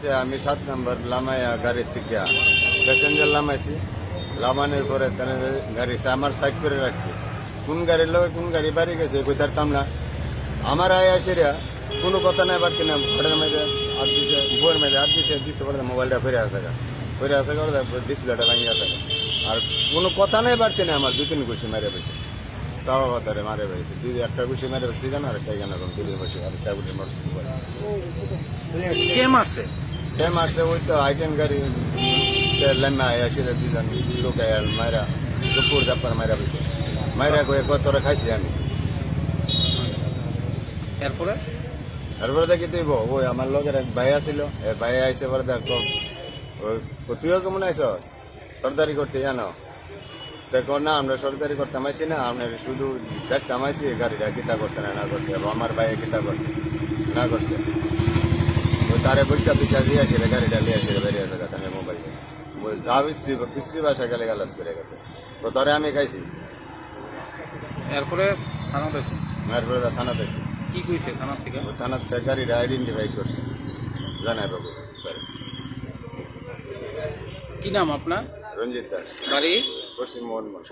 হয়েছে আমি 7 নম্বর লামাইয়া গাড়ির থেকে প্যাসেঞ্জার লামাইছি, লামানোর পরে গাড়ি আমার সাইড করে রাখছি। কোন গাড়ির লোক কোন গাড়ি বাড়ি গেছে কইতারতাম না। আমার আয় আসিরা কোনো কথা নাই বাড়তি না, ঘরের মধ্যে হাত দিছে, বইয়ের মধ্যে হাত দিছে বলে মোবাইলটা ফিরে আসে ডিসপ্লেটা ভাঙিয়ে আসে। আর কোনো কথা নাই বাড়তি না, আমার 2-3 ঘুষি মেরে পেয়েছে, চাওয়া কথারে মারে পেয়েছে। একটা ঘুষি মেরে পেয়েছি জানো, আর একটা কেন দিল্লি বসে আর একটা ঘুষি মারছে। কে মারছে? কে মারছে? ওই তো আইটেন গাড়ি লেমা আসিরা দুজন লোক মায়েরা দুপুর দাপ্পার মায়েরা পেয়েছে। মায়েরা কয়ে কতটা খাইছি আমি। এরপরে তারপরে দেখি তুই ওই আমার লোকের এক ভাই আসিল, ভাই আইসে পরে দেখো তুইও কেমন আইসস সর্দারি করতে জানো? দেখো না আমরা সর্দারি করতে আইসি না, আপনার শুধু দেখতাম আইসি গাড়িটা কিতা করছে না করছে, আমার ভাই কিতা করছে না করছে। ওই তারে বইটা পিছা দিয়ে আসে গাড়িটা নিয়ে আসে বেরিয়ে আসে কথা মোবাইল যা বৃষ্টি বাসা গেলে গালাস করে গেছে। তো তরে আমি খাইছি। এরপরে থানা পেয়েছে? এরপরে থানা পেয়েছি। কি কইছে থানার থেকে? থানার থেকে গাড়িটা আইডেন্টিফাই করছে, জানাই বাবু স্যার। কি নাম আপনার? রঞ্জিত দাস, বাড়ি? পশ্চিম মোহনগঞ্জ।